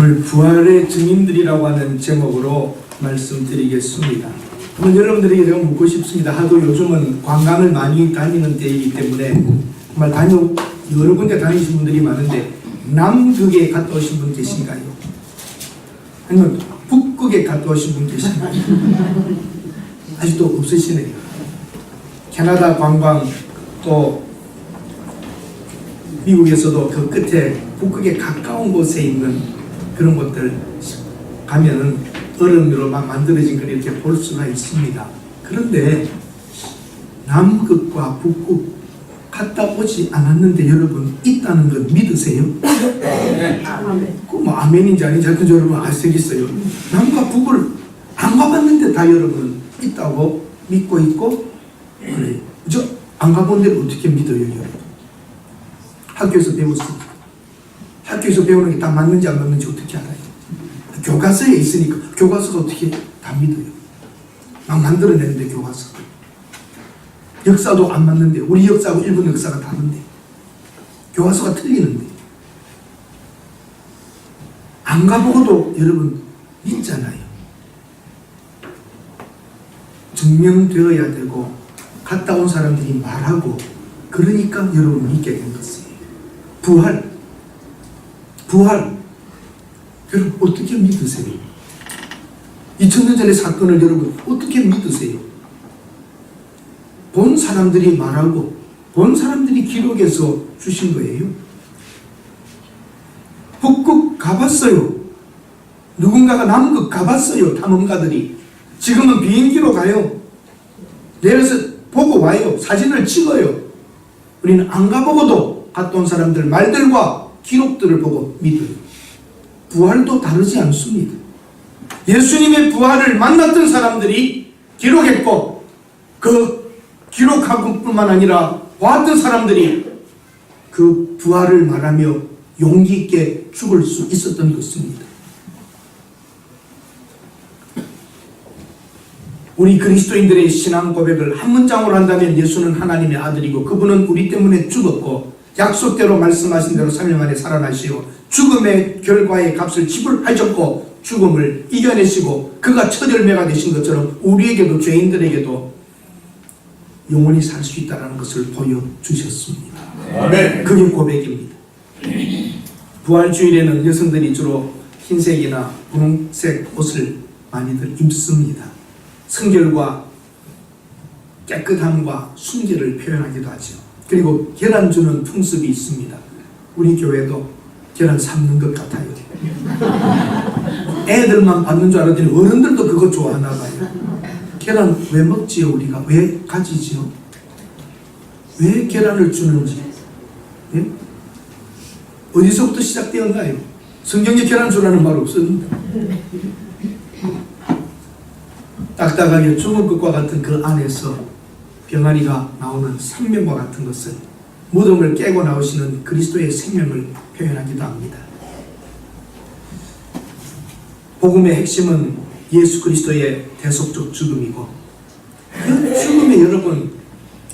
오늘 부활의 증인들이라고 하는 제목으로 말씀드리겠습니다. 한번 여러분들에게 제가 묻고 싶습니다. 하도 요즘은 관광을 많이 다니는 때이기 때문에 정말 여러 군데 다니신 분들이 많은데 남극에 갔다 오신 분 계신가요? 아니면 북극에 갔다 오신 분 계신가요? 아직도 없으시네요. 캐나다 관광 또 미국에서도 그 끝에 북극에 가까운 곳에 있는 그런 곳들 가면은 얼음으로만 만들어진 걸 이렇게 볼 수가 있습니다. 그런데 남극과 북극 갔다 오지 않았는데 여러분 있다는 건 믿으세요? 그 뭐 아멘인지 아닌지 하여튼 여러분 아시겠어요? 남과 북을 안 가봤는데 다 여러분 있다고 믿고 있고 그래요. 저 안 가본 데를 어떻게 믿어요 여러분? 학교에서 배웠습니다. 학교에서 배우는 게 다 맞는지 안 맞는지 어떻게 알아요? 교과서에 있으니까 교과서가 어떻게 다 믿어요? 막 만들어내는데 교과서. 역사도 안 맞는데 우리 역사하고 일본 역사가 다른데 교과서가 틀리는데 안 가보고도 여러분 믿잖아요. 증명되어야 되고 갔다 온 사람들이 말하고 그러니까 여러분 믿게 된 것이에요. 부활 여러분 어떻게 믿으세요? 2000년 전의 사건을 여러분 어떻게 믿으세요? 본 사람들이 말하고 본 사람들이 기록해서 주신 거예요. 북극 가봤어요. 누군가가 남극 가봤어요. 탐험가들이. 지금은 비행기로 가요. 내려서 보고 와요. 사진을 찍어요. 우리는 안 가보고도 갔다 온 사람들 말들과 기록들을 보고 믿어요. 부활도 다르지 않습니다. 예수님의 부활을 만났던 사람들이 기록했고 그 기록하고 뿐만 아니라 보았던 사람들이 그 부활을 말하며 용기 있게 죽을 수 있었던 것입니다. 우리 그리스도인들의 신앙 고백을 한 문장으로 한다면 예수는 하나님의 아들이고 그분은 우리 때문에 죽었고 약속대로 말씀하신 대로 3일 만에 살아나시고 죽음의 결과의 값을 지불하셨고 죽음을 이겨내시고 그가 첫 열매가 되신 것처럼 우리에게도 죄인들에게도 영원히 살 수 있다는 것을 보여주셨습니다. 아멘. 그게 고백입니다. 부활주일에는 여성들이 주로 흰색이나 분홍색 옷을 많이들 입습니다. 성결과 깨끗함과 순결을 표현하기도 하죠. 그리고 계란 주는 풍습이 있습니다. 우리 교회도 계란 삶는 것 같아요. 애들만 받는 줄 알았더니 어른들도 그거 좋아하나 봐요. 계란 왜 먹지요? 우리가 왜 가지지요? 왜 계란을 주는지 예? 어디서부터 시작되었나요? 성경에 계란 주라는 말 없었는데 딱딱하게 죽은 것과 같은 그 안에서 병아리가 나오는 생명과 같은 것은 무덤을 깨고 나오시는 그리스도의 생명을 표현하기도 합니다. 복음의 핵심은 예수 그리스도의 대속적 죽음이고 그 죽음이 여러분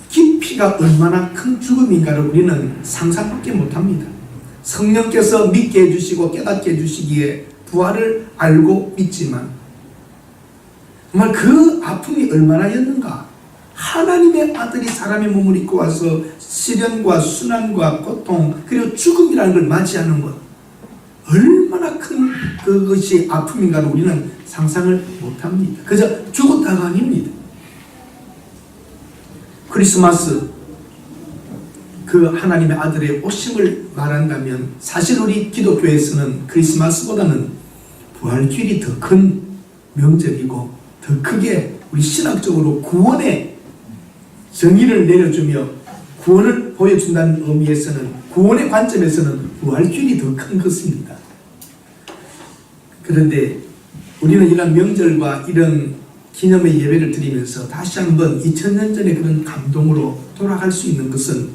깊이가 얼마나 큰 죽음인가를 우리는 상상밖에 못합니다. 성령께서 믿게 해주시고 깨닫게 해주시기에 부활을 알고 믿지만 정말 그 아픔이 얼마나였는가. 하나님의 아들이 사람의 몸을 입고 와서 시련과 순환과 고통 그리고 죽음이라는 걸 맞이하는 것 얼마나 큰 그것이 아픔인가를 우리는 상상을 못합니다. 그저 죽었다가 아닙니다. 크리스마스 그 하나님의 아들의 오심을 말한다면 사실 우리 기독교에서는 크리스마스보다는 부활주일이 더 큰 명절이고 더 크게 우리 신학적으로 구원의 정의를 내려주며 구원을 보여준다는 의미에서는 구원의 관점에서는 부활주일이 더 큰 것입니다. 그런데 우리는 이런 명절과 이런 기념의 예배를 드리면서 다시 한번 2000년 전의 그런 감동으로 돌아갈 수 있는 것은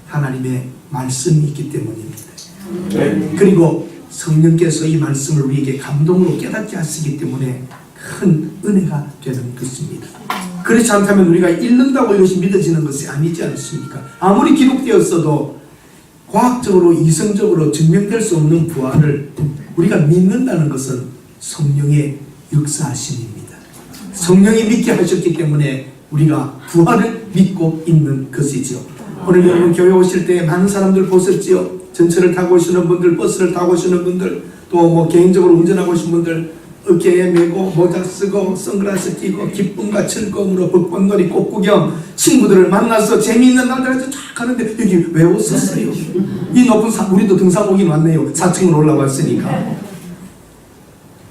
하나님의 말씀이 있기 때문입니다. 그리고 성령께서 이 말씀을 우리에게 감동으로 깨닫게 하시기 때문에 큰 은혜가 되는 것입니다. 그렇지 않다면 우리가 읽는다고 이것이 믿어지는 것이 아니지 않습니까? 아무리 기록되었어도 과학적으로 이성적으로 증명될 수 없는 부활을 우리가 믿는다는 것은 성령의 역사하심입니다. 성령이 믿게 하셨기 때문에 우리가 부활을 믿고 있는 것이죠. 오늘 여러분 교회 오실 때 많은 사람들 보셨지요? 전철을 타고 오시는 분들, 버스를 타고 오시는 분들, 또 뭐 개인적으로 운전하고 오신 분들, 어깨에 메고 모자 쓰고 선글라스 끼고 기쁨과 즐거움으로 벚꽃놀이 꽃구경, 친구들을 만나서 재미있는 날들에서 쫙 가는데 여기 왜 오셨어요? 이 높은 산, 우리도 등산 오긴 왔네요. 4층으로 올라왔으니까.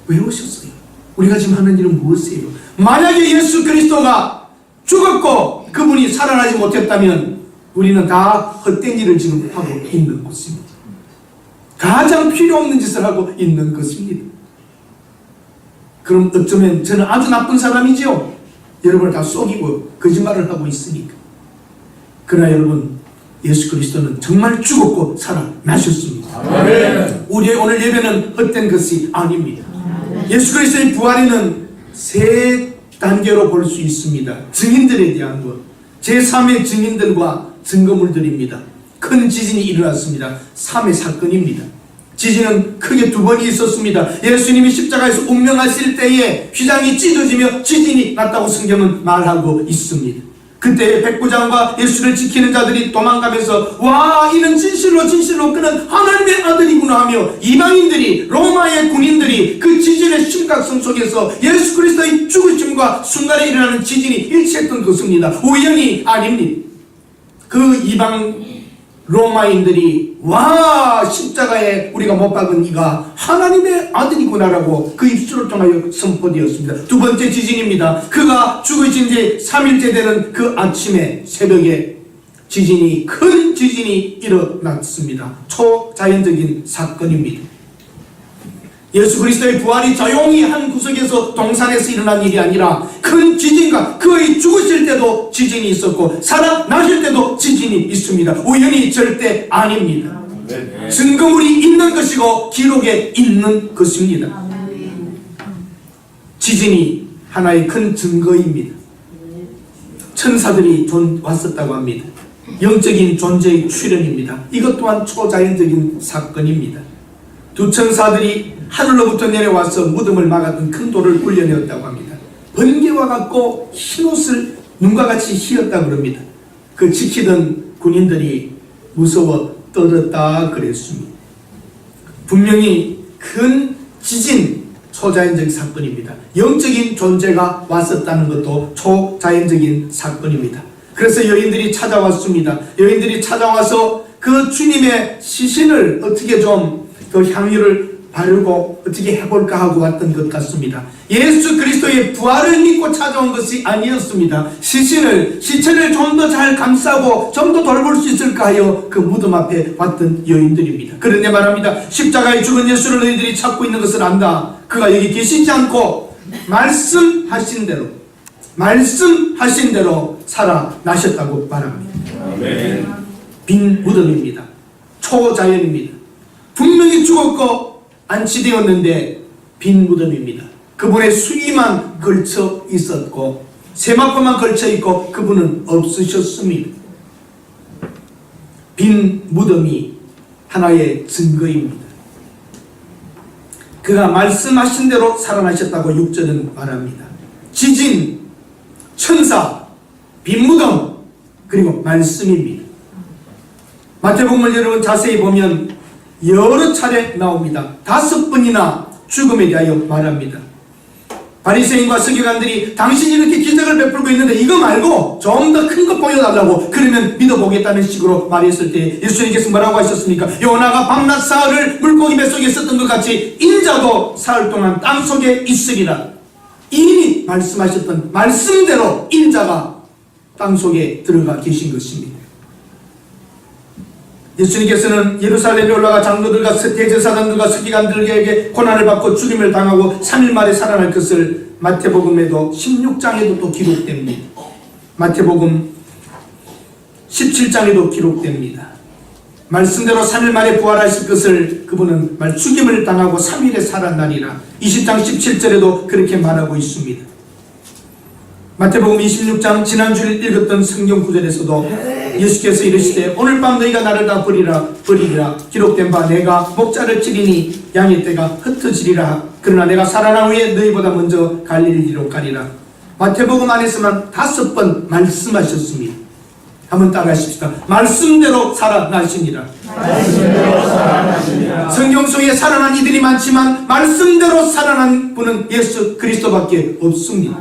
왜 오셨어요? 우리가 지금 하는 일은 무엇이에요? 만약에 예수 그리스도가 죽었고 그분이 살아나지 못했다면 우리는 다 헛된 일을 지금 하고 있는 것입니다. 가장 필요 없는 짓을 하고 있는 것입니다. 그럼 어쩌면 저는 아주 나쁜 사람이지요? 여러분을 다 속이고 거짓말을 하고 있으니까. 그러나 여러분, 예수 그리스도는 정말 죽었고 살아나셨습니다. 아멘. 우리의 오늘 예배는 헛된 것이 아닙니다. 예수 그리스도의 부활에는 세 단계로 볼 수 있습니다. 증인들에 대한 것, 제3의 증인들과 증거물들입니다. 큰 지진이 일어났습니다. 3의 사건입니다. 지진은 크게 두 번이 있었습니다. 예수님이 십자가에서 운명하실 때에 휘장이 찢어지며 지진이 났다고 성경은 말하고 있습니다. 그때 백부장과 예수를 지키는 자들이 도망가면서 와, 이는 진실로 그는 하나님의 아들이구나 하며 이방인들이, 로마의 군인들이 그 지진의 심각성 속에서 예수 그리스도의 죽으심과 순간에 일어나는 지진이 일치했던 것입니다. 우연이 아닙니다. 그 이방 로마인들이 와, 십자가에 우리가 못 박은 이가 하나님의 아들이구나라고 그 입술을 통하여 선포되었습니다. 두 번째 지진입니다. 그가 죽으신 지 3일째 되는 그 아침에 새벽에 큰 지진이 일어났습니다. 초자연적인 사건입니다. 예수 그리스도의 부활이 조용히 한 구석에서 동산에서 일어난 일이 아니라 큰 지진과 그의 죽으실 때도 지진이 있었고 살아나실 때도 지진이 있습니다. 우연이 절대 아닙니다. 증거물이 있는 것이고 기록에 있는 것입니다. 지진이 하나의 큰 증거입니다. 천사들이 왔었다고 합니다. 영적인 존재의 출현입니다. 이것 또한 초자연적인 사건입니다. 두 천사들이 하늘로부터 내려와서 무덤을 막았던 큰 돌을 굴려내었다고 합니다. 번개와 같고 흰옷을 눈과 같이 휘었다고 그럽니다. 그 지키던 군인들이 무서워 떨었다 그랬습니다. 분명히 큰 지진, 초자연적 사건입니다. 영적인 존재가 왔었다는 것도 초자연적인 사건입니다. 그래서 여인들이 찾아왔습니다. 여인들이 찾아와서 그 주님의 시신을 어떻게 좀 그 향유를 바르고 어떻게 해볼까 하고 왔던 것 같습니다. 예수 그리스도의 부활을 믿고 찾아온 것이 아니었습니다. 시체를 좀 더 잘 감싸고 좀 더 돌볼 수 있을까 하여 그 무덤 앞에 왔던 여인들입니다. 그런데 말합니다. 십자가에 죽은 예수를 너희들이 찾고 있는 것을 안다. 그가 여기 계시지 않고 말씀하신 대로 살아나셨다고 말합니다. 아멘. 빈 무덤입니다. 초자연입니다. 분명히 죽었고 안치되었는데 빈 무덤입니다. 그분의 수의만 걸쳐 있었고 세마포만 걸쳐 있고 그분은 없으셨습니다. 빈 무덤이 하나의 증거입니다. 그가 말씀하신 대로 살아나셨다고 6절은 말합니다. 지진, 천사, 빈 무덤, 그리고 말씀입니다. 마태복음을 여러분 자세히 보면 여러 차례 나옵니다. 5번이나 죽음에 대하여 말합니다. 바리새인과 서기관들이 당신이 이렇게 기적을 베풀고 있는데 이거 말고 좀 더 큰 것 보여달라고 그러면 믿어보겠다는 식으로 말했을 때 예수님께서 뭐라고 하셨습니까? 요나가 밤낮 사흘을 물고기 뱃속에 있었던 것 같이 인자도 사흘 동안 땅속에 있으리라. 이미 말씀하셨던 말씀대로 인자가 땅속에 들어가 계신 것입니다. 예수님께서는 예루살렘에 올라가 장로들과 대제사장들과 서기관들에게 고난을 받고 죽임을 당하고 3일 만에 살아날 것을 마태복음에도 16장에도 또 기록됩니다. 마태복음 17장에도 기록됩니다. 말씀대로 3일 만에 부활하실 것을 그분은 죽임을 당하고 3일에 살아나리라. 20장 17절에도 그렇게 말하고 있습니다. 마태복음 26장 지난주에 읽었던 성경 구절에서도 예수께서 이르시되 오늘 밤 너희가 나를 다 버리리라. 기록된 바 내가 목자를 치리니 양의 떼가 흩어지리라. 그러나 내가 살아난 후에 너희보다 먼저 갈릴리로 가리라. 마태복음 안에서만 5번 말씀하셨습니다. 한번 따라하십시다. 말씀대로 살아나시니라. 성경 속에 살아난 이들이 많지만 말씀대로 살아난 분은 예수 그리스도밖에 없습니다.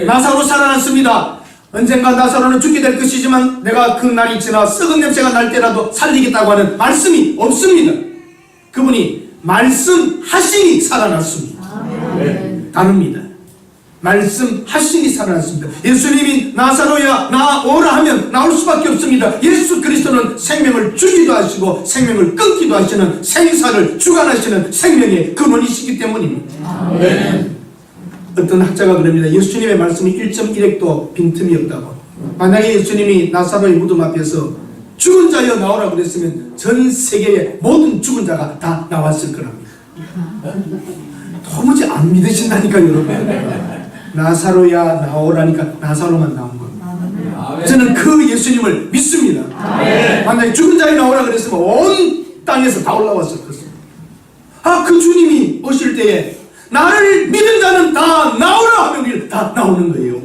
나사로 살아났습니다. 언젠가 나사로는 죽게 될 것이지만 내가 그 날이 지나 썩은 냄새가 날 때라도 살리겠다고 하는 말씀이 없습니다. 그분이 말씀하시니 살아났습니다. 다릅니다. 말씀하시니 살아났습니다. 예수님이 나사로야 나오라 하면 나올 수밖에 없습니다. 예수 그리스도는 생명을 주기도 하시고 생명을 끊기도 하시는 생사를 주관하시는 생명의 근원이시기 때문입니다. 어떤 학자가 그럽니다. 예수님의 말씀이 1.1핵도 빈틈이 없다고. 만약에 예수님이 나사로의 무덤 앞에서 죽은 자여 나오라 그랬으면 전 세계의 모든 죽은 자가 다 나왔을 거랍니다. 도무지 안 믿으신다니까요, 여러분. 나사로야 나오라니까 나사로만 나온 겁니다. 저는 그 예수님을 믿습니다. 만약에 죽은 자여 나오라 그랬으면 온 땅에서 다 올라왔을 것입니다. 그 주님이 오실 때에 나를 믿은 자는 다 나오라 하면 다 나오는 거예요.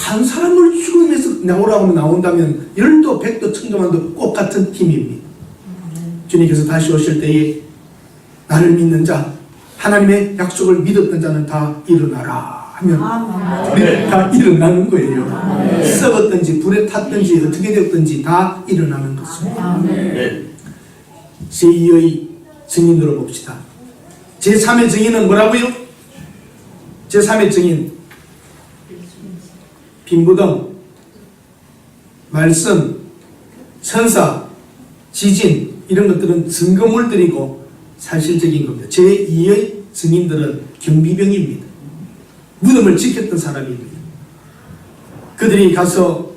한 사람을 죽음에서 나오라고 하면 나온다면 10도 100도 1000도만도 똑같은 힘입니다. 주님께서 다시 오실 때에 나를 믿는 자, 하나님의 약속을 믿었던 자는 다 일어나라 하면 다 일어나는 거예요. 썩었든지 불에 탔든지 어떻게 되었든지 다 일어나는 것입니다. 제2의 증인으로 봅시다. 제3의 증인은 뭐라고요? 제3의 증인, 빈부등, 말씀, 천사, 지진 이런 것들은 증거물들이고 사실적인 겁니다. 제2의 증인들은 경비병입니다. 무덤을 지켰던 사람입니다. 그들이 가서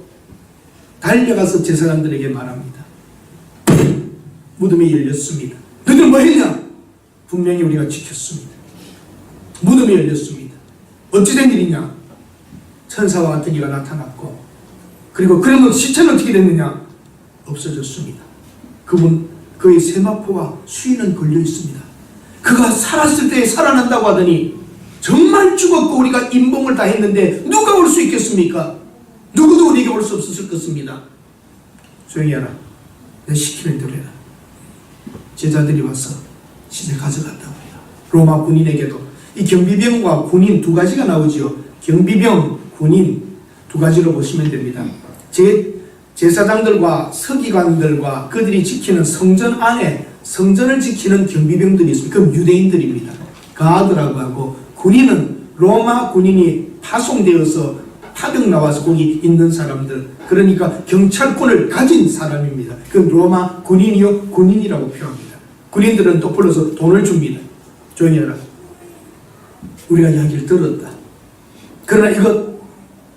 달려가서 제사장들에게 말합니다. 무덤이 열렸습니다. 너희들 뭐 했냐? 분명히 우리가 지켰습니다. 무덤이 열렸습니다. 어찌 된 일이냐? 천사와 같은 이가 나타났고, 그리고 그러면 시체는 어떻게 됐느냐? 없어졌습니다. 그의 세마포와 수의는 걸려 있습니다. 그가 살았을 때 살아난다고 하더니 정말 죽었고 우리가 임봉을 다 했는데 누가 올 수 있겠습니까? 누구도 우리에게 올 수 없었을 것입니다. 조용히 하라. 내 시키는 대로 해라. 제자들이 와서 시체 가져갔다고 해요. 로마 군인에게도 이 경비병과 군인 두 가지가 나오지요. 경비병, 군인 두 가지로 보시면 됩니다. 제사장들과 서기관들과 그들이 지키는 성전 안에 성전을 지키는 경비병들이 있습니다. 그럼 유대인들입니다. 가드라고 하고, 군인은 로마 군인이 파송되어서 파병 나와서 거기 있는 사람들, 그러니까 경찰권을 가진 사람입니다. 그 로마 군인이요 군인이라고 표합니다. 군인들은 또 불러서 돈을 줍니다. 조용히 해라. 우리가 이야기를 들었다. 그러나 이것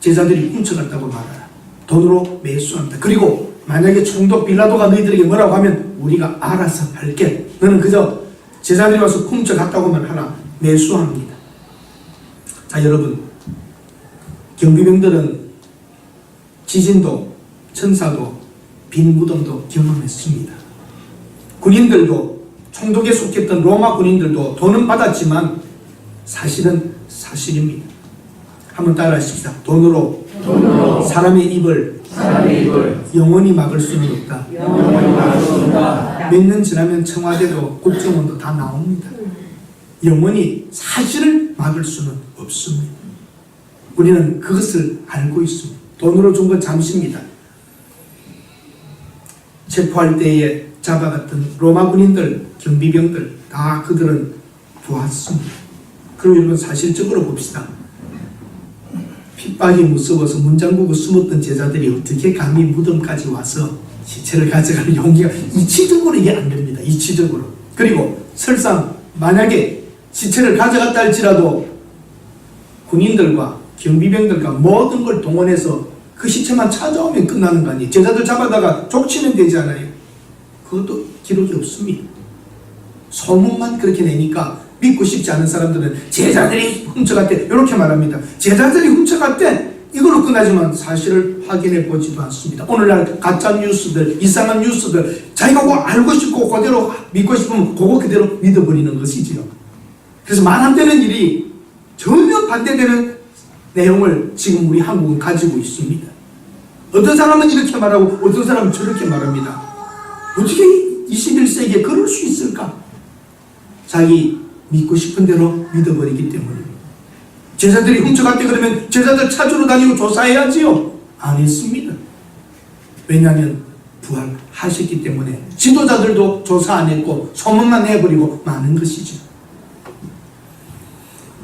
제자들이 훔쳐갔다고 말하라. 돈으로 매수합니다. 그리고 만약에 총독 빌라도가 너희들에게 뭐라고 하면 우리가 알아서 할게. 너는 그저 제자들이 와서 훔쳐갔다고만 하나 매수합니다. 자, 여러분, 경비병들은 지진도 천사도 빈 무덤도 경험했습니다. 군인들도, 총독에 속했던 로마 군인들도 돈은 받았지만 사실은 사실입니다. 한번 따라하십시다. 돈으로 사람의 입을 영원히 막을 수는 없다. 몇 년 지나면 청와대도 국정원도 다 나옵니다. 영원히 사실을 막을 수는 없습니다. 우리는 그것을 알고 있습니다. 돈으로 준 건 잠시입니다. 체포할 때에 잡아갔던 로마 군인들, 경비병들 다 그들은 보았습니다. 그리고 여러분 사실적으로 봅시다. 핍박이 무서워서 문 잠그고 숨었던 제자들이 어떻게 감히 무덤까지 와서 시체를 가져가는 용기가, 이치적으로 이게 안 됩니다. 이치적으로. 그리고 설상 만약에 시체를 가져갔다 할지라도 군인들과 경비병들과 모든 걸 동원해서 그 시체만 찾아오면 끝나는 거 아니에요. 제자들 잡아다가 족치면 되지 않아요. 그것도 기록이 없습니다. 소문만 그렇게 내니까 믿고 싶지 않은 사람들은 제자들이 훔쳐갔대 이렇게 말합니다. 제자들이 훔쳐갔대 이걸로 끝나지만 사실을 확인해 보지도 않습니다. 오늘날 가짜 뉴스들, 이상한 뉴스들, 자기가 뭐 알고 싶고 그대로 믿고 싶으면 그거 그대로 믿어버리는 것이지요. 그래서 말 안 되는 일이 전혀 반대되는 내용을 지금 우리 한국은 가지고 있습니다. 어떤 사람은 이렇게 말하고 어떤 사람은 저렇게 말합니다. 어떻게 21세기에 그럴 수 있을까? 자기 믿고 싶은 대로 믿어버리기 때문입니다. 제자들이 훔쳐갔대 그러면 제자들 찾으러 다니고 조사해야지요. 안 했습니다. 왜냐하면 부활하셨기 때문에 지도자들도 조사 안 했고 소문만 내버리고 마는 것이죠.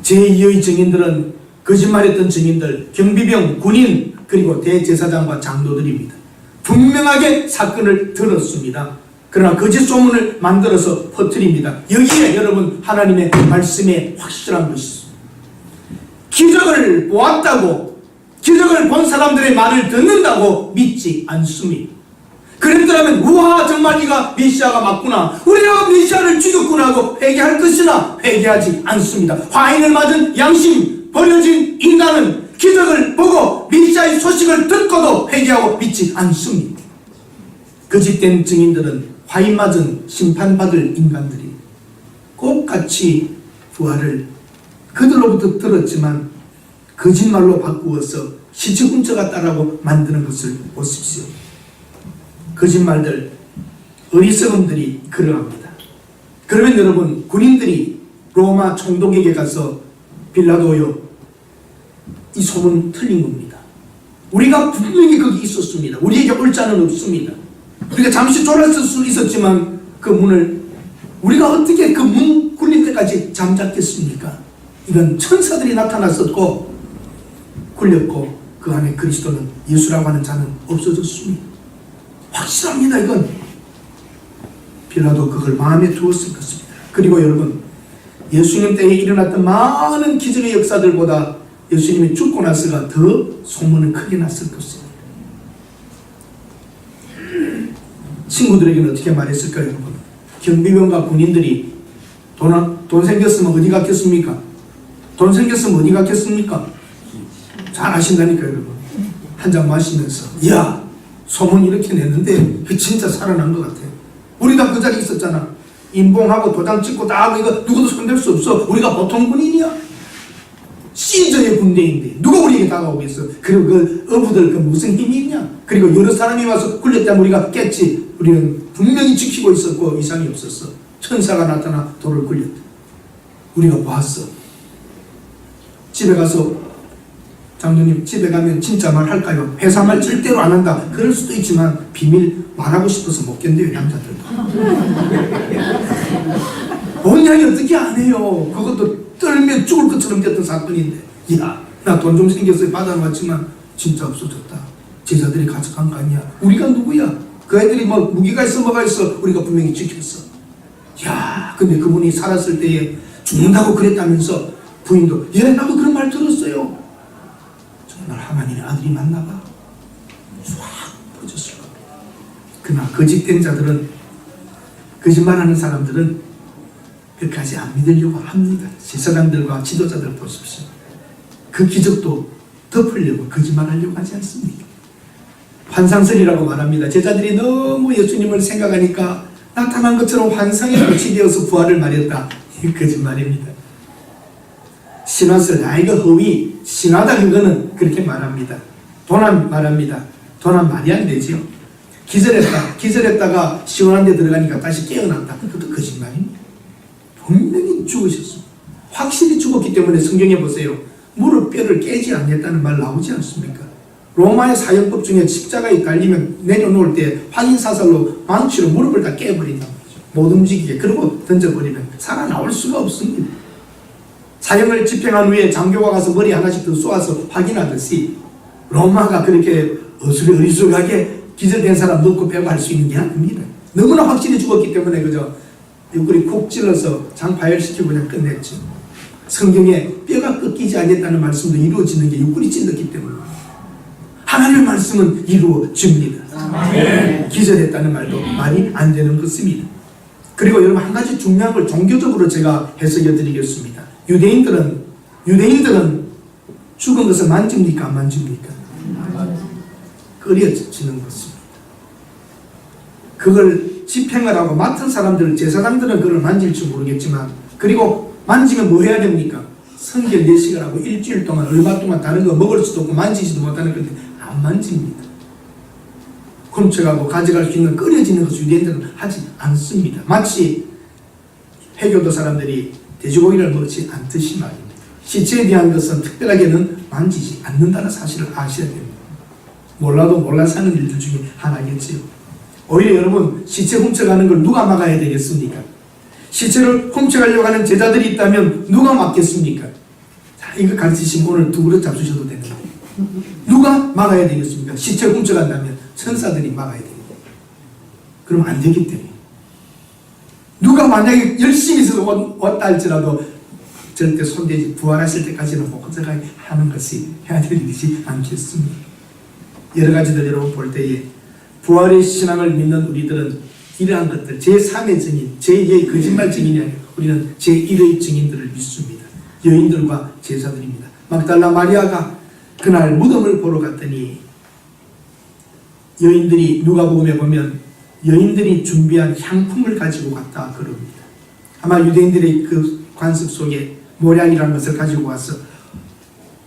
제2의 증인들은 거짓말했던 증인들, 경비병, 군인, 그리고 대제사장과 장로들입니다. 분명하게 사건을 들었습니다. 그러나 거짓 소문을 만들어서 퍼뜨립니다. 여기에 여러분 하나님의 말씀에 확실한 것이 있습니다. 기적을 보았다고, 기적을 본 사람들의 말을 듣는다고 믿지 않습니다. 그랬더라면 우와 정말 네가 메시아가 맞구나, 우리가 메시아를 죽였구나 하고 회개할 것이나 회개하지 않습니다. 화인을 맞은 양심 버려진 인간은 기적을 보고 메시아의 소식을 듣고도 회개하고 믿지 않습니다. 거짓된 증인들은 화인 맞은 심판받을 인간들이 똑같이 부활을 그들로부터 들었지만 거짓말로 바꾸어서 시체 훔쳐갔다라고 만드는 것을 보십시오. 거짓말들, 어리석음들이 그러합니다. 그러면 여러분, 군인들이 로마 총독에게 가서 빌라도요, 이 소문 틀린 겁니다. 우리가 분명히 거기 있었습니다. 우리에게 올 자는 없습니다. 우리가 잠시 졸았을 수 있었지만 그 문을 우리가 어떻게 그 문 굴릴 때까지 잠잤겠습니까? 이건 천사들이 나타났었고 굴렸고 그 안에 그리스도는 예수라고 하는 자는 없어졌습니다. 확실합니다. 이건 빌라도 그걸 마음에 두었을 것입니다. 그리고 여러분, 예수님 때에 일어났던 많은 기적의 역사들보다 예수님이 죽고 나서가 더 소문은 크게 났을 것입니다. 친구들에게는 어떻게 말했을까요, 여러분? 경비병과 군인들이 돈 생겼으면 어디 갔겠습니까? 돈 생겼으면 어디 갔겠습니까? 잘 아신다니까요, 여러분. 한 잔 마시면서, 야, 소문 이렇게 냈는데 그 진짜 살아난 것 같아요. 우리 다 그 자리에 있었잖아. 인봉하고 도장 찍고 다 이거 누구도 손댈 수 없어. 우리가 보통 군인이야? 시저의 군대인데 누가 우리에게 다가오겠어? 그리고 그 어부들 그 무슨 힘이 있냐? 그리고 여러 사람이 와서 굴렸다면 우리가 깼지. 우리는 분명히 지키고 있었고 이상이 없었어. 천사가 나타나 돌을 굴렸다. 우리가 봤어. 집에 가서 장로님, 집에 가면 진짜 말 할까요? 회사 말 절대로 안 한다. 그럴 수도 있지만 비밀 말하고 싶어서 못 견뎌요, 남자들도. 본 이야기 어떻게 안 해요? 그것도 떨면 죽을 것처럼 됐던 사건인데, 야, 나 돈 좀 생겼어요. 받아놨지만 진짜 없어졌다. 제자들이 가져간 거 아니야. 우리가 누구야? 그 애들이 뭐 무기가 있어 뭐가 있어. 우리가 분명히 지켰어. 야, 근데 그분이 살았을 때에 죽는다고 그랬다면서 부인도, 예, 나도 그런 말 들었어요. 정말 하나님의 아들이 맞나봐. 쫙 퍼졌을 겁니다. 그러나 거짓된 자들은, 거짓말하는 사람들은 끝까지 안 믿으려고 합니다. 제사장들과 지도자들 보십시오. 그 기적도 덮으려고 거짓말하려고 하지 않습니다. 환상설이라고 말합니다. 제자들이 너무 예수님을 생각하니까 나타난 것처럼 환상에 빛이 되어서 부활을 말했다. 이 거짓말입니다. 신화설, 이거 허위, 신화다 그거는 그렇게 말합니다. 도난 말합니다. 도난 말이 안 되죠. 기절했다가 시원한 데 들어가니까 다시 깨어났다. 그것도 거짓말입니다. 분명히 죽으셨습니다. 확실히 죽었기 때문에 성경에 보세요. 무릎 뼈를 깨지 않겠다는 말 나오지 않습니까? 로마의 사형법 중에 십자가에 달리면 내려놓을 때 확인사살로 망치로 무릎을 다 깨버린단 말이죠. 못 움직이게. 그러고 던져버리면 살아나올 수가 없습니다. 사형을 집행한 후에 장교가 가서 머리 하나씩 더 쏘아서 확인하듯이 로마가 그렇게 어리숙하게 기절된 사람 넣고 빼고 할 수 있는 게 아닙니다. 너무나 확실히 죽었기 때문에 그저 옆구리 콕 찔러서 장 파열시키고 그냥 끝냈죠. 성경에 뼈가 꺾이지 않겠다는 말씀도 이루어지는 게 옆구리 찔렀기 때문에 하나님의 말씀은 이루어집니다. 아멘. 기절했다는 말도 말이 안 되는 것입니다. 그리고 여러분 한 가지 중요한 걸 종교적으로 제가 해석해 드리겠습니다. 유대인들은 죽은 것을 만집니까? 안 만집니까? 끓여지는 것입니다. 그걸 집행을 하고 맡은 사람들, 제사장들은 그걸 만질지 모르겠지만, 그리고 만지면 뭐 해야 됩니까? 성결 내식을 하고 일주일 동안 얼마 동안 다른 거 먹을 수도 없고 만지지도 못하는 건데 안 만집니다. 훔쳐가고 가져갈 수 있는 끓여지는 것을 유대인들은 하지 않습니다. 마치 해교도 사람들이 돼지고기를 먹지 않듯이 말입니다. 시체에 대한 것은 특별하게는 만지지 않는다는 사실을 아셔야 됩니다. 몰라도 몰라서 하는 일들 중에 하나겠지요. 오히려 여러분, 시체 훔쳐가는 걸 누가 막아야 되겠습니까? 시체를 훔쳐가려고 하는 제자들이 있다면 누가 막겠습니까? 자, 이거 가르치시면 오늘 두 그릇 잡수셔도 됩니다. 누가 막아야 되겠습니까? 시체 훔쳐간다면 천사들이 막아야 됩니다. 그럼 안 되기 때문에. 누가 만약에 열심히 있어서 왔다 할지라도 절대 손대지, 부활하실 때까지는 목적하게 하는 것이 해야 될 일이지 않겠습니까? 여러 가지들 여러분 볼 때에 부활의 신앙을 믿는 우리들은 이러한 것들, 제3의 증인, 제2의 거짓말 증인이 아니라 우리는 제1의 증인들을 믿습니다. 여인들과 제자들입니다. 막달라 마리아가 그날 무덤을 보러 갔더니 여인들이, 누가복음에 보면 여인들이 준비한 향품을 가지고 갔다 그럽니다. 아마 유대인들의 그 관습 속에 모략이라는 것을 가지고 와서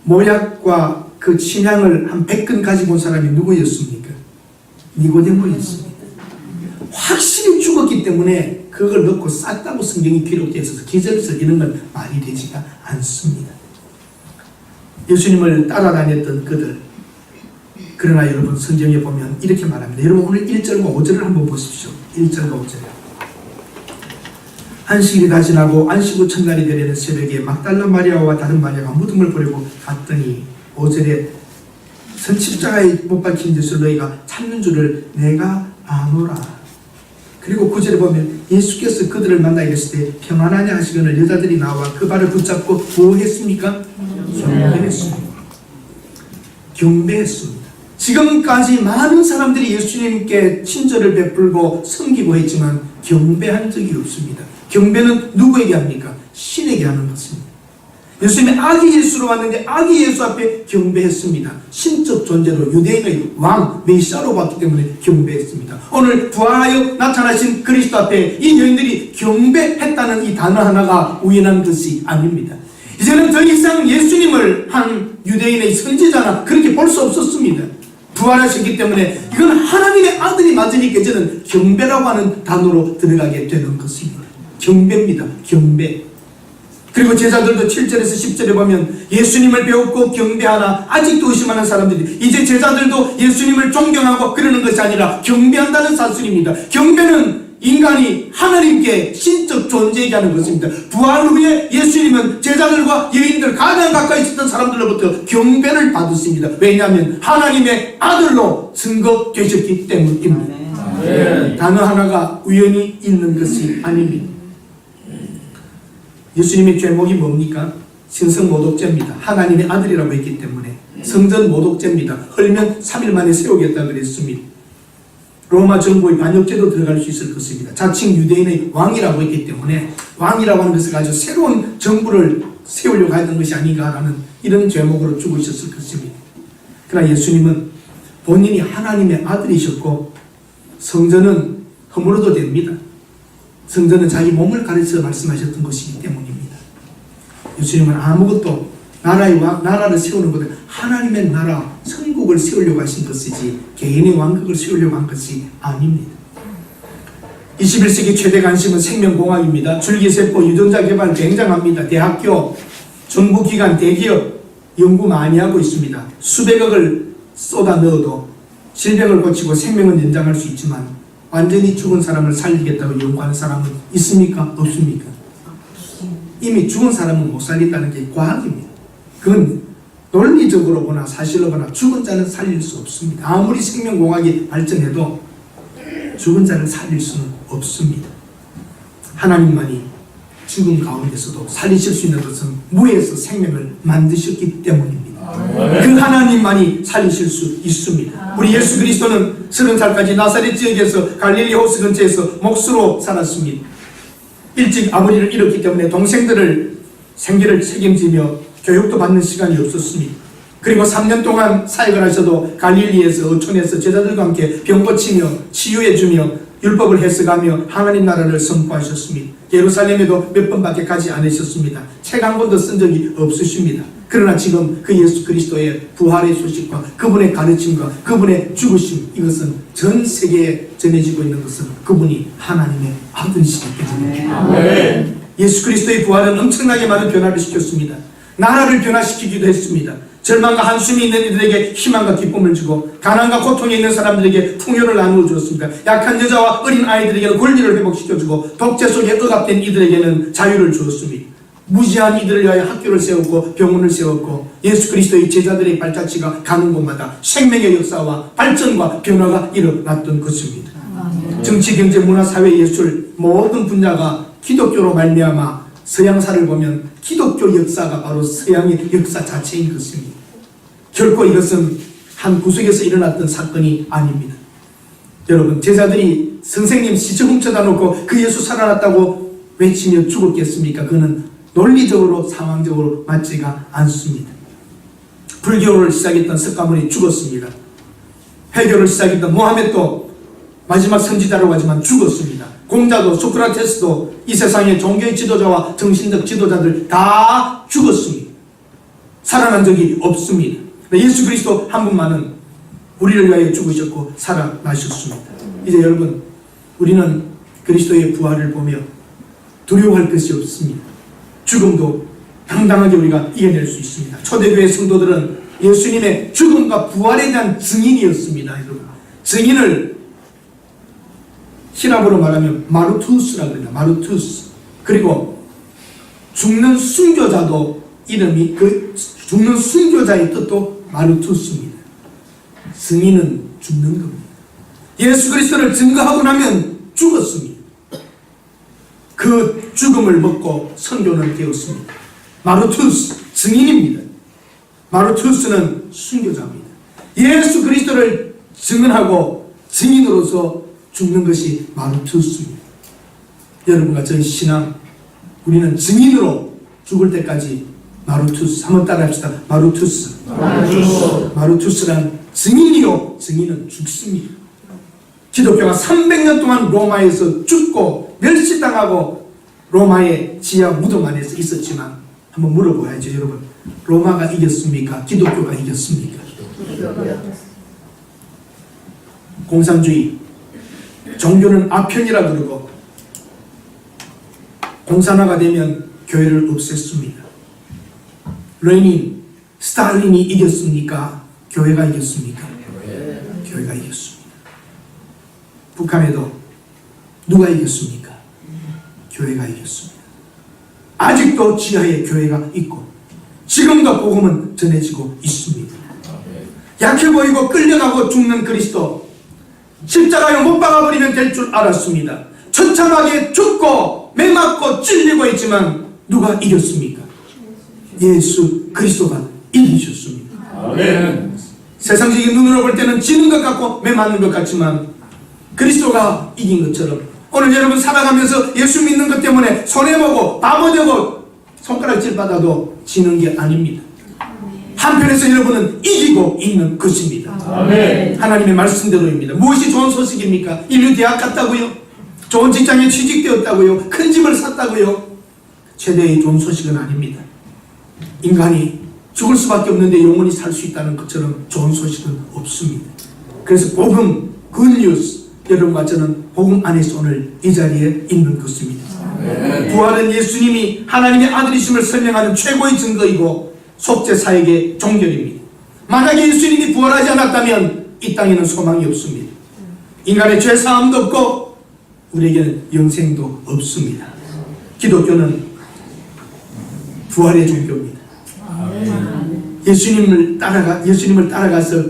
모략과 그 침향을 한 100근 가지고 온 사람이 누구였습니까? 니고데모였습니다. 확실히 죽었기 때문에 그걸 넣고 쌌다고 성경이 기록되어 있어서 기절서 이런 건 말이 되지가 않습니다. 예수님을 따라다녔던 그들, 그러나 여러분 성경에 보면 이렇게 말합니다. 여러분 오늘 1절과 5절을 한번 보십시오. 1절과 5절에 안식일이 다 지나고 안식 후 첫날이 되려는 새벽에 막달라 마리아와 다른 마리아가 무덤을 보려고 갔더니 5절에 선집자가 못 박힌 짓을 너희가 찾는 줄을 내가 아노라. 그리고 9절에 보면 예수께서 그들을 만나 이르시되 평안하냐 하시거늘 여자들이 나와 그 발을 붙잡고 뭐 했습니까? 경배했습니다. 경배했습니다. 지금까지 많은 사람들이 예수님께 친절을 베풀고 섬기고 했지만 경배한 적이 없습니다. 경배는 누구에게 합니까? 신에게 하는 것입니다. 예수님이 아기 예수로 왔는데 아기 예수 앞에 경배했습니다. 신적 존재로 유대인의 왕 메시아로 봤기 때문에 경배했습니다. 오늘 부활하여 나타나신 그리스도 앞에 이 여인들이 경배했다는 이 단어 하나가 우연한 것이 아닙니다. 이제는 더 이상 예수님을 한 유대인의 선지자나 그렇게 볼 수 없었습니다. 부활하셨기 때문에 이건 하나님의 아들이 맞으니까 이제는 경배라고 하는 단어로 들어가게 되는 것입니다. 경배입니다. 경배. 그리고 제자들도 7절에서 10절에 보면 예수님을 배웠고 경배하나 아직도 의심하는 사람들이, 이제 제자들도 예수님을 존경하고 그러는 것이 아니라 경배한다는 사실입니다. 경배는 인간이 하나님께 신적 존재에게 하는 것입니다. 부활 후에 예수님은 제자들과 여인들 가장 가까이 있었던 사람들로부터 경배를 받으십니다. 왜냐하면 하나님의 아들로 증거되셨기 때문입니다. 단어 하나가 우연히 있는 것이 아닙니다. 예수님의 죄목이 뭡니까? 신성모독죄입니다. 하나님의 아들이라고 했기 때문에 성전모독죄입니다. 헐면 3일 만에 세우겠다 그랬습니다. 로마 정부의 반역죄도 들어갈 수 있을 것입니다. 자칭 유대인의 왕이라고 했기 때문에 왕이라고 하는 것을 가지고 새로운 정부를 세우려고 했던 것이 아닌가라는 이런 죄목으로 죽으셨을 것입니다. 그러나 예수님은 본인이 하나님의 아들이셨고 성전은 허물어도 됩니다. 성전은 자기 몸을 가르쳐 말씀하셨던 것이기 때문입니다. 예수님은 아무것도 나라를 세우는 것은 하나님의 나라, 천국을 세우려고 하신 것이지 개인의 왕국을 세우려고 한 것이 아닙니다. 21세기 최대 관심은 생명공학입니다. 줄기세포 유전자 개발 굉장합니다. 대학교, 정부기관, 대기업 연구 많이 하고 있습니다. 수백억을 쏟아 넣어도 질병을 고치고 생명은 연장할 수 있지만 완전히 죽은 사람을 살리겠다고 연구하는 사람은 있습니까? 없습니까? 이미 죽은 사람은 못 살린다는 게 과학입니다. 그건 논리적으로 보나 사실로 보나 죽은 자는 살릴 수 없습니다. 아무리 생명공학이 발전해도 죽은 자를 살릴 수는 없습니다. 하나님만이 죽음 가운데서도 살리실 수 있는 것은 무에서 생명을 만드셨기 때문입니다. 그 하나님만이 살리실 수 있습니다. 우리 예수 그리스도는 30살까지 나사렛 지역에서 갈릴리 호수 근처에서 목수로 살았습니다. 일찍 아버지를 잃었기 때문에 동생들을 생계를 책임지며 교육도 받는 시간이 없었습니다. 그리고 3년 동안 사역을 하셔도 갈릴리에서 어촌에서 제자들과 함께 병 고치며 치유해주며 율법을 해석하며 하나님 나라를 선포하셨습니다. 예루살렘에도 몇 번밖에 가지 않으셨습니다. 책 한 권도 쓴 적이 없으십니다. 그러나 지금 그 예수 그리스도의 부활의 소식과 그분의 가르침과 그분의 죽으심, 이것은 전 세계에 전해지고 있는 것은 그분이 하나님의 아들이시기 때문입니다. 예수 그리스도의 부활은 엄청나게 많은 변화를 시켰습니다. 나라를 변화시키기도 했습니다. 절망과 한숨이 있는 이들에게 희망과 기쁨을 주고 가난과 고통에 있는 사람들에게 풍요를 나누어 주었습니다. 약한 여자와 어린 아이들에게는 권리를 회복시켜주고 독재 속에 억압된 이들에게는 자유를 주었습니다. 무지한 이들을 위하여 학교를 세웠고 병원을 세웠고 예수 그리스도의 제자들의 발자취가 가는 곳마다 생명의 역사와 발전과 변화가 일어났던 것입니다. 정치, 경제, 문화, 사회, 예술 모든 분야가 기독교로 말미암아 서양사를 보면 기독교 역사가 바로 서양의 역사 자체인 것입니다. 결코 이것은 한 구석에서 일어났던 사건이 아닙니다. 여러분, 제자들이 선생님 시체 훔쳐다 놓고 그 예수 살아났다고 외치며 죽었겠습니까? 그거는 논리적으로 상황적으로 맞지가 않습니다. 불교를 시작했던 석가모니 죽었습니다. 회교를 시작했던 모하메도 마지막 선지자라고 하지만 죽었습니다. 공자도 소크라테스도 이 세상의 종교의 지도자와 정신적 지도자들 다 죽었습니다. 살아난 적이 없습니다. 예수 그리스도 한 분만은 우리를 위하여 죽으셨고 살아나셨습니다. 이제 여러분, 우리는 그리스도의 부활을 보며 두려워할 것이 없습니다. 죽음도 당당하게 우리가 이겨낼 수 있습니다. 초대교회 성도들은 예수님의 죽음과 부활에 대한 증인이었습니다. 여러분, 증인을 히라보로 말하면 마르투스라고 합니다. 마르투스. 그리고 죽는 순교자도 이름이 그 죽는 순교자의 뜻도 마르투스입니다. 증인은 죽는 겁니다. 예수 그리스도를 증거하고 나면 죽었습니다. 그 죽음을 먹고 선교는 되었습니다. 마르투스 증인입니다. 마르투스는 순교자입니다. 예수 그리스도를 증언하고 증인으로서 죽는 것이 마르투스입니다. 여러분과 저희 신앙, 우리는 증인으로 죽을 때까지 마르투스, 한번 따라합시다. 마르투스. 마르투스란 증인이요, 증인은 죽습니다. 기독교가 300년 동안 로마에서 죽고 멸시당하고 로마의 지하 무덤 안에서 있었지만 한번 물어봐야죠. 여러분, 로마가 이겼습니까? 기독교가 이겼습니까? 공산주의, 종교는 아편이라 그러고 공산화가 되면 교회를 없앴습니다. 레닌, 스탈린이 이겼습니까? 교회가 이겼습니까? 교회가 이겼습니다. 북한에도 누가 이겼습니까? 교회가 이겼습니다. 아직도 지하에 교회가 있고 지금도 복음은 전해지고 있습니다. 약해 보이고 끌려가고 죽는 그리스도, 십자가에 못 박아버리면 될 줄 알았습니다. 처참하게 죽고 매맞고 찔리고 있지만 누가 이겼습니까? 예수 그리스도가 이기셨습니다. 아멘. 세상적인 눈으로 볼 때는 지는 것 같고 매맞는 것 같지만 그리스도가 이긴 것처럼 오늘 여러분 살아가면서 예수 믿는 것 때문에 손해보고 바보되고 손가락질 받아도 지는 게 아닙니다. 한편에서 여러분은 이기고 있는 것입니다. 아멘. 하나님의 말씀대로입니다. 무엇이 좋은 소식입니까? 인류 대학 갔다고요? 좋은 직장에 취직되었다고요? 큰 집을 샀다고요? 최대의 좋은 소식은 아닙니다. 인간이 죽을 수밖에 없는데 영원히 살 수 있다는 것처럼 좋은 소식은 없습니다. 그래서 복음, 굿뉴스, 여러분과 저는 복음 안에서 오늘 이 자리에 있는 것입니다. 부활은 예수님이 하나님의 아들이심을 설명하는 최고의 증거이고 속죄 사역의 종결입니다. 만약에 예수님이 부활하지 않았다면 이 땅에는 소망이 없습니다. 인간의 죄 사함도 없고 우리에게는 영생도 없습니다. 기독교는 부활의 종교입니다. 예수님을 따라가서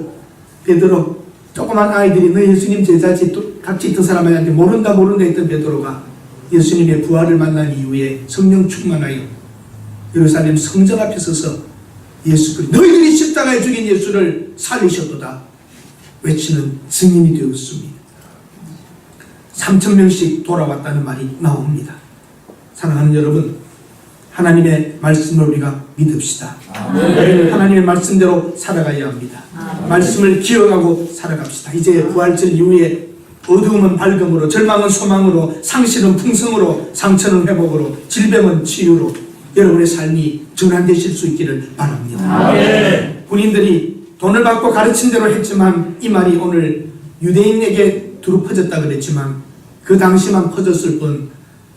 베드로, 조그만 아이들이 너 예수님 제자지 같이 있던 사람한테 모른다 했던 베드로가 예수님의 부활을 만난 이후에 성령 충만하여 예루살렘 성전 앞에 서서 예수 그리스도, 너희들이 십자가에 죽인 예수를 살리셨도다 외치는 증인이 되었습니다. 3,000명씩 돌아왔다는 말이 나옵니다. 사랑하는 여러분, 하나님의 말씀을 우리가 믿읍시다. 하나님의 말씀대로 살아가야 합니다. 말씀을 기억하고 살아갑시다. 이제 부활절 이후에 어두움은 밝음으로, 절망은 소망으로, 상실은 풍성으로, 상처는 회복으로, 질병은 치유로 여러분의 삶이 전환되실 수 있기를 바랍니다. 군인들이 돈을 받고 가르친 대로 했지만 이 말이 오늘 유대인에게 두루 퍼졌다 그랬지만 그 당시만 퍼졌을 뿐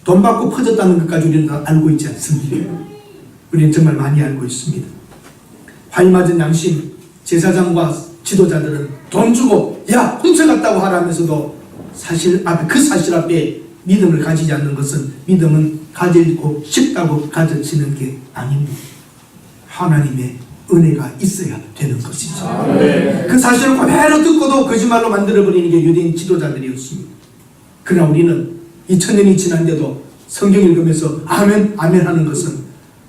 돈 받고 퍼졌다는 것까지 우리는 알고 있지 않습니다. 우리는 정말 많이 알고 있습니다. 화이 맞은 양심, 제사장과 지도자들은 돈 주고 야 훔쳐갔다고 하라면서도 그 사실 앞에 믿음을 가지지 않는 것은 믿음은 가지고 싶다고 가져지는 게 아닙니다. 하나님의 은혜가 있어야 되는 것이죠. 그 사실을 그대로 듣고도 거짓말로 만들어버리는 게 유대인 지도자들이었습니다. 그러나 우리는 2000년이 지난데도 성경 읽으면서 아멘 아멘 하는 것은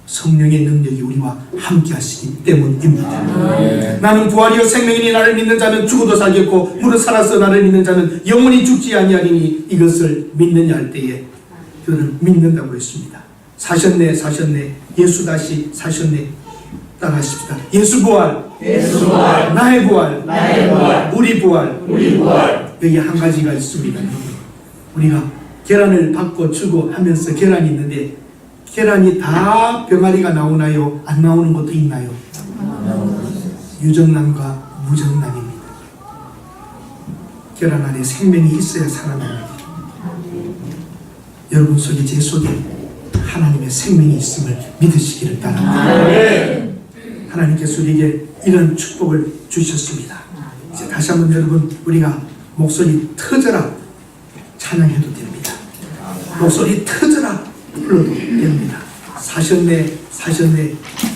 성령의 능력이 우리와 함께 하시기 때문입니다. 나는 부활이요 생명이니 나를 믿는 자는 죽어도 살겠고 무릇 살아서 나를 믿는 자는 영원히 죽지 아니하리니 이것을 믿느냐 할 때에 그는 믿는다고 했습니다. 사셨네 예수 다시 사셨네. 따라하십시다. 예수 부활, 나의 부활, 우리 부활. 여기 한 가지가 있습니다. 우리가 계란을 받고 주고 하면서 계란이 있는데 계란이 다 병아리가 나오나요? 안 나오는 것도 있나요? 유정란과 무정란입니다. 계란 안에 생명이 있어야 살아납니다. 여러분 속에 제 속에 하나님의 생명이 있음을 믿으시기를 바랍니다. 하나님께서 우리에게 이런 축복을 주셨습니다. 이제 다시 한번 여러분 우리가 목소리 터져라 찬양해도 됩니다. 목소리 터져라 불러도 됩니다. 사셨네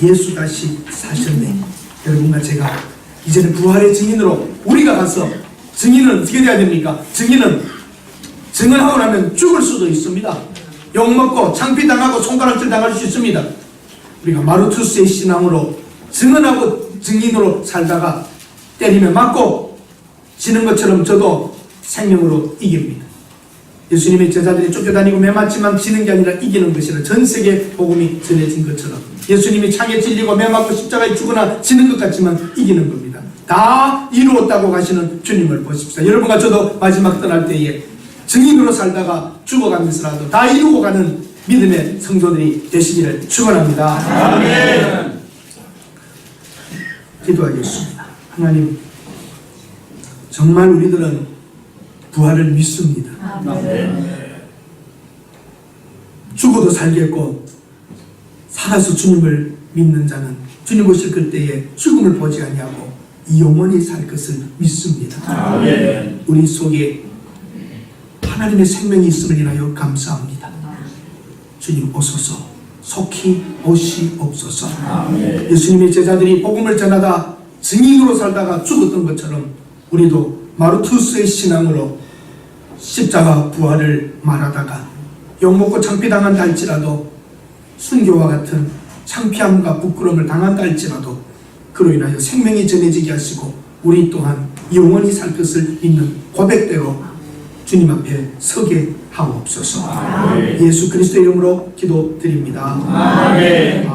예수 다시 사셨네. 여러분과 제가 이제는 부활의 증인으로 우리가 가서 증인은 어떻게 돼야 됩니까? 증인은 증언하고 나면 죽을 수도 있습니다. 욕먹고 창피당하고 손가락질 당할 수 있습니다. 우리가 마르투스의 신앙으로 증언하고 증인으로 살다가 때리면 맞고 지는 것처럼 저도 생명으로 이깁니다. 예수님의 제자들이 쫓겨다니고 매맞지만 지는 게 아니라 이기는 것이라 전 세계 복음이 전해진 것처럼 예수님이 창에 찔리고 매맞고 십자가에 죽으나 지는 것 같지만 이기는 겁니다. 다 이루었다고 가시는 주님을 보십시오. 여러분과 저도 마지막 떠날 때에 증인으로 살다가 죽어가면서라도 다 이루고 가는 믿음의 성도들이 되시기를 축원합니다. 아멘. 기도하겠습니다. 하나님, 정말 우리들은 부활을 믿습니다. 죽어도 살겠고 살아서 주님을 믿는 자는 주님 오실 그때에 죽음을 보지 아니하고 영원히 살 것을 믿습니다. 우리 속에 하나님의 생명이 있음을 인하여 감사합니다. 주님 오소서, 속히 오시옵소서. 예수님의 제자들이 복음을 전하다 증인으로 살다가 죽었던 것처럼 우리도 마르투스의 신앙으로 십자가 부활을 말하다가 욕먹고 창피당한다 할지라도 순교와 같은 창피함과 부끄러움을 당한다 할지라도 그로 인하여 생명이 전해지게 하시고 우리 또한 영원히 살 것을 믿는 고백대로 주님 앞에 서게 하옵소서. 예수 그리스도의 이름으로 기도드립니다. 아멘.